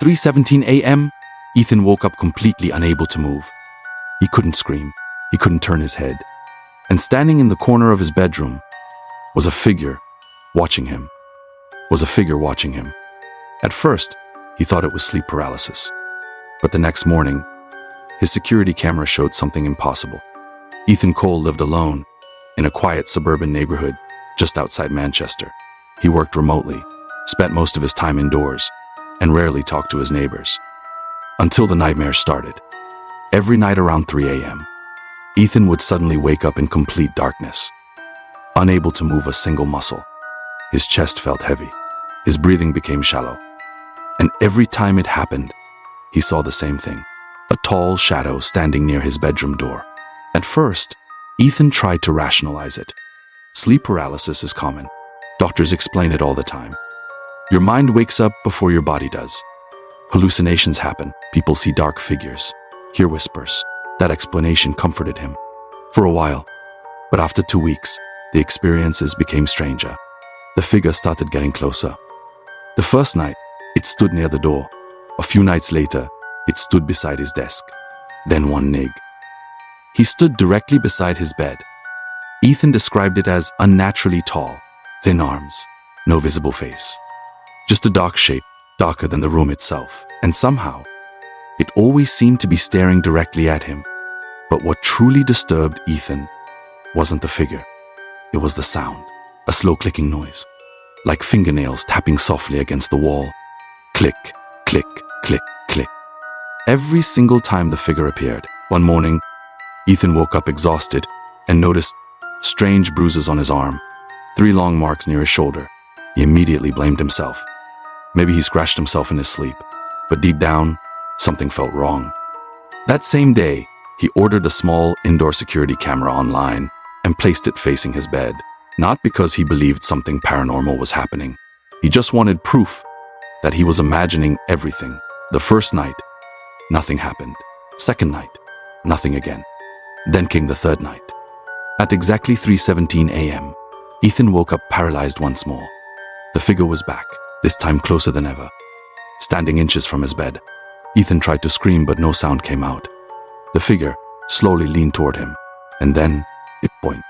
3:17 a.m., Ethan woke up completely unable to move. He couldn't scream. He couldn't turn his head. And standing in the corner of his bedroom was a figure watching him. At first, he thought it was sleep paralysis. But the next morning, his security camera showed something impossible. Ethan Cole lived alone in a quiet suburban neighborhood just outside Manchester. He worked remotely, spent most of his time indoors, and rarely talked to his neighbors. Until the nightmares started. Every night around 3 a.m., Ethan would suddenly wake up in complete darkness, unable to move a single muscle. His chest felt heavy. His breathing became shallow. And every time it happened, he saw the same thing, a tall shadow standing near his bedroom door. At first, Ethan tried to rationalize it. Sleep paralysis is common. Doctors explain it all the time. Your mind wakes up before your body does. Hallucinations happen. People see dark figures, hear whispers. That explanation comforted him for a while. But after 2 weeks, the experiences became stranger. The figure started getting closer. The first night, it stood near the door. A few nights later, it stood beside his desk. Then one nig. He stood directly beside his bed. Ethan described it as unnaturally tall, thin arms, no visible face. Just a dark shape, darker than the room itself. And somehow, it always seemed to be staring directly at him. But what truly disturbed Ethan wasn't the figure. It was the sound, a slow clicking noise, like fingernails tapping softly against the wall. Click, click, click, click. Every single time the figure appeared. One morning, Ethan woke up exhausted and noticed strange bruises on his arm, 3 long marks near his shoulder. He immediately blamed himself. Maybe he scratched himself in his sleep, but deep down, something felt wrong. That same day, he ordered a small indoor security camera online and placed it facing his bed, not because he believed something paranormal was happening. He just wanted proof that he was imagining everything. The first night, nothing happened. Second night, nothing again. Then came the third night. At exactly 3:17 a.m., Ethan woke up paralyzed once more. The figure was back, this time closer than ever. Standing inches from his bed, Ethan tried to scream, but no sound came out. The figure slowly leaned toward him, and then it pointed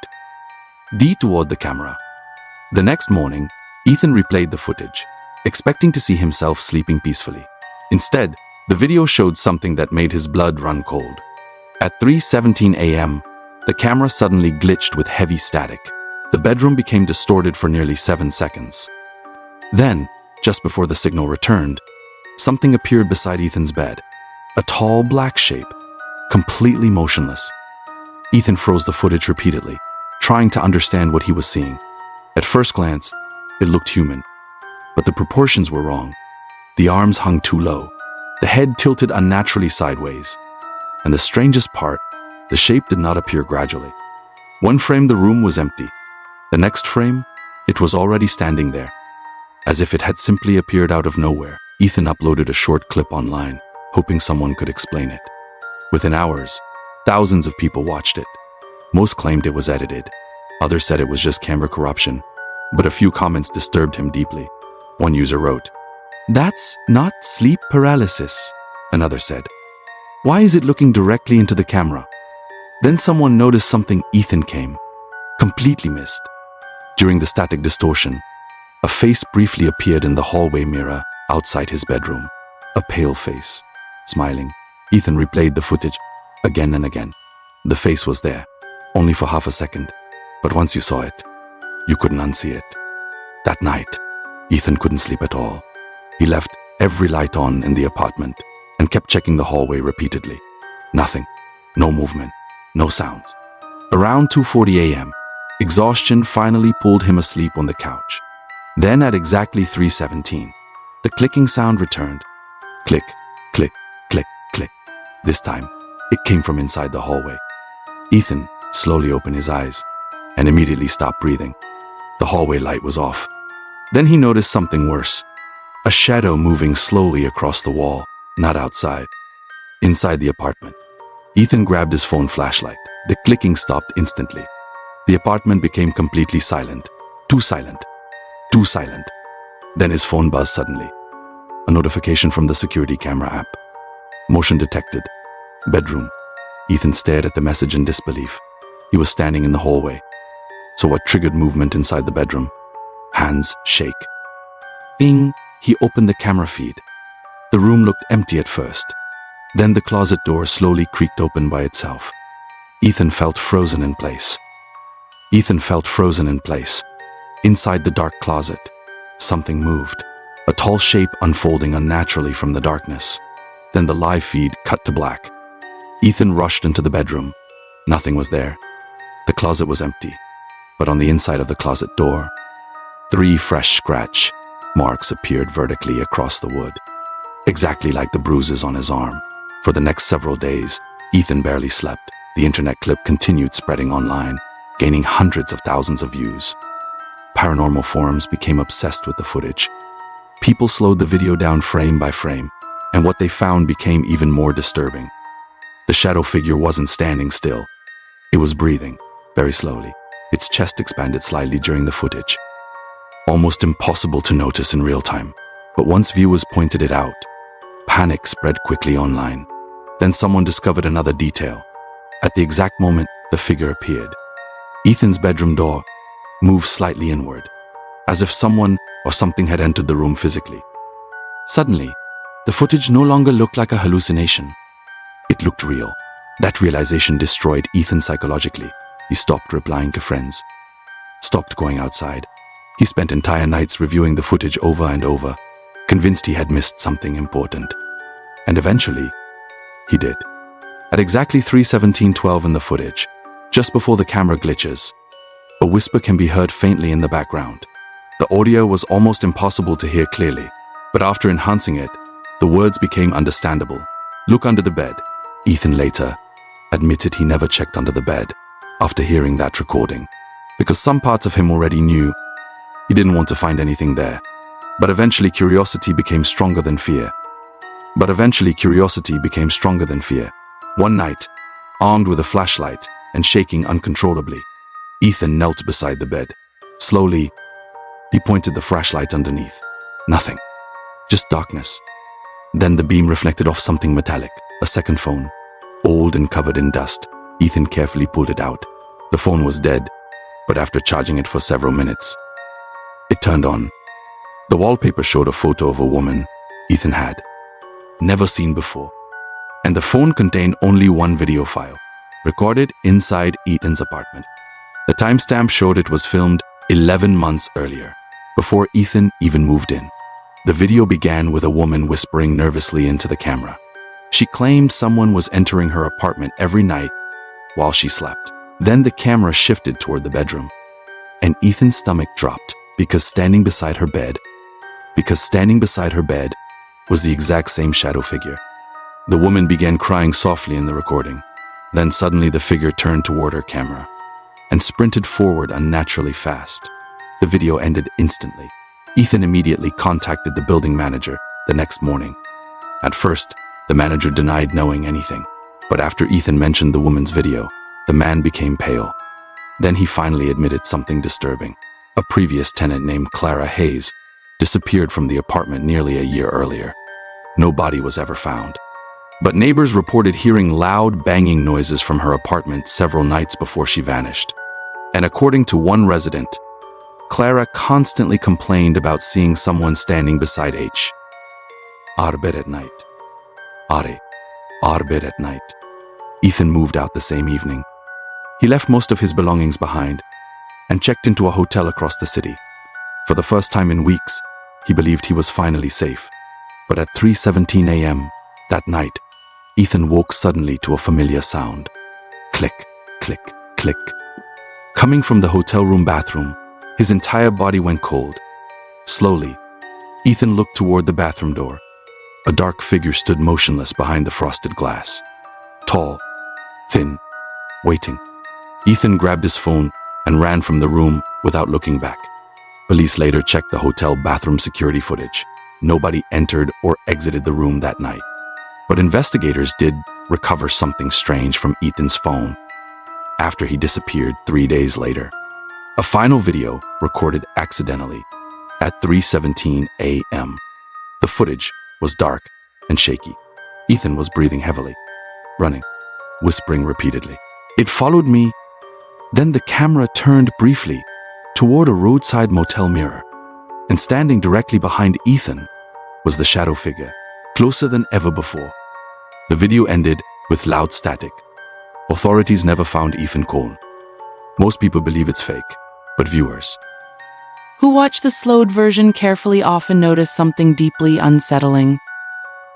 toward the camera. The next morning, Ethan replayed the footage, expecting to see himself sleeping peacefully. Instead, the video showed something that made his blood run cold. At 3:17 a.m., the camera suddenly glitched with heavy static. The bedroom became distorted for nearly 7 seconds. Then, just before the signal returned, something appeared beside Ethan's bed, a tall black shape, completely motionless. Ethan froze the footage repeatedly, trying to understand what he was seeing. At first glance, it looked human, but the proportions were wrong. The arms hung too low, the head tilted unnaturally sideways, and the strangest part, the shape did not appear gradually. One frame, the room was empty. The next frame, it was already standing there, as if it had simply appeared out of nowhere. Ethan uploaded a short clip online, hoping someone could explain it. Within hours, thousands of people watched it. Most claimed it was edited. Others said it was just camera corruption, but a few comments disturbed him deeply. One user wrote, "That's not sleep paralysis," another said. "Why is it looking directly into the camera?" Then someone noticed something. Ethan came, completely missed. During the static distortion, a face briefly appeared in the hallway mirror outside his bedroom. A pale face, smiling. Ethan replayed the footage again and again. The face was there, only for half a second, but once you saw it, you couldn't unsee it. That night, Ethan couldn't sleep at all. He left every light on in the apartment and kept checking the hallway repeatedly. Nothing, no movement, no sounds. Around 2:40 a.m., exhaustion finally pulled him asleep on the couch. Then at exactly 3:17, the clicking sound returned. Click, click, click, click. This time, it came from inside the hallway. Ethan slowly opened his eyes and immediately stopped breathing. The hallway light was off. Then he noticed something worse. A shadow moving slowly across the wall, not outside, inside the apartment. Ethan grabbed his phone flashlight. The clicking stopped instantly. The apartment became completely silent. Too silent. Too silent. Then his phone buzzed suddenly. A notification from the security camera app. Motion detected. Bedroom. Ethan stared at the message in disbelief. He was standing in the hallway. So what triggered movement inside the bedroom? Hands shake. Bing! He opened the camera feed. The room looked empty at first. Then the closet door slowly creaked open by itself. Ethan felt frozen in place. Inside the dark closet, something moved. A tall shape unfolding unnaturally from the darkness. Then the live feed cut to black. Ethan rushed into the bedroom. Nothing was there. The closet was empty. But on the inside of the closet door, 3 fresh scratch marks appeared vertically across the wood, exactly like the bruises on his arm. For the next several days, Ethan barely slept. The internet clip continued spreading online, gaining hundreds of thousands of views. Paranormal forums became obsessed with the footage. People slowed the video down frame by frame, and what they found became even more disturbing. The shadow figure wasn't standing still. It was breathing, very slowly. Its chest expanded slightly during the footage. Almost impossible to notice in real time, but once viewers pointed it out, panic spread quickly online. Then someone discovered another detail. At the exact moment the figure appeared, Ethan's bedroom door moved slightly inward, as if someone or something had entered the room physically. Suddenly, the footage no longer looked like a hallucination. It looked real. That realization destroyed Ethan psychologically. He stopped replying to friends, stopped going outside. He spent entire nights reviewing the footage over and over, convinced he had missed something important. And eventually, he did. At exactly 3:17:12 in the footage, just before the camera glitches, a whisper can be heard faintly in the background. The audio was almost impossible to hear clearly, but after enhancing it, the words became understandable. Look under the bed. Ethan later admitted he never checked under the bed after hearing that recording, because some parts of him already knew he didn't want to find anything there. But eventually curiosity became stronger than fear. One night, armed with a flashlight and shaking uncontrollably, Ethan knelt beside the bed. Slowly, he pointed the flashlight underneath. Nothing. Just darkness. Then the beam reflected off something metallic, a second phone, old and covered in dust. Ethan carefully pulled it out. The phone was dead, but after charging it for several minutes, it turned on. The wallpaper showed a photo of a woman Ethan had never seen before, and the phone contained only one video file, recorded inside Ethan's apartment. The timestamp showed it was filmed 11 months earlier, before Ethan even moved in. The video began with a woman whispering nervously into the camera. She claimed someone was entering her apartment every night while she slept. Then the camera shifted toward the bedroom, and Ethan's stomach dropped because standing beside her bed was the exact same shadow figure. The woman began crying softly in the recording. Then suddenly the figure turned toward her camera and sprinted forward unnaturally fast. The video ended instantly. Ethan immediately contacted the building manager the next morning. At first, the manager denied knowing anything, but after Ethan mentioned the woman's video, the man became pale. Then he finally admitted something disturbing. A previous tenant named Clara Hayes disappeared from the apartment nearly a year earlier. No body was ever found. But neighbors reported hearing loud banging noises from her apartment several nights before she vanished. And according to one resident, Clara constantly complained about seeing someone standing beside H. Our bed at night. Our bed at night. Ethan moved out the same evening. He left most of his belongings behind and checked into a hotel across the city. For the first time in weeks, he believed he was finally safe. But at 3:17 a.m. that night, Ethan woke suddenly to a familiar sound. Click, click, click. Coming from the hotel room bathroom, his entire body went cold. Slowly, Ethan looked toward the bathroom door. A dark figure stood motionless behind the frosted glass. Tall, thin, waiting. Ethan grabbed his phone and ran from the room without looking back. Police later checked the hotel bathroom security footage. Nobody entered or exited the room that night. But investigators did recover something strange from Ethan's phone after he disappeared 3 days later. A final video recorded accidentally at 3:17 a.m. The footage was dark and shaky. Ethan was breathing heavily, running, whispering repeatedly. It followed me. Then the camera turned briefly toward a roadside motel mirror, and standing directly behind Ethan was the shadow figure, closer than ever before. The video ended with loud static. Authorities never found Ethan Cole. Most people believe it's fake, but viewers who watch the slowed version carefully often notice something deeply unsettling.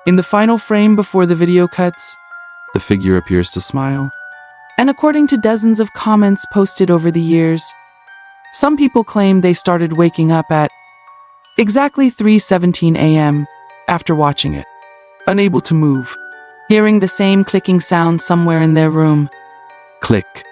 In the final frame before the video cuts, the figure appears to smile. And according to dozens of comments posted over the years, some people claim they started waking up at exactly 3:17 a.m. after watching it, unable to move, hearing the same clicking sound somewhere in their room. Click.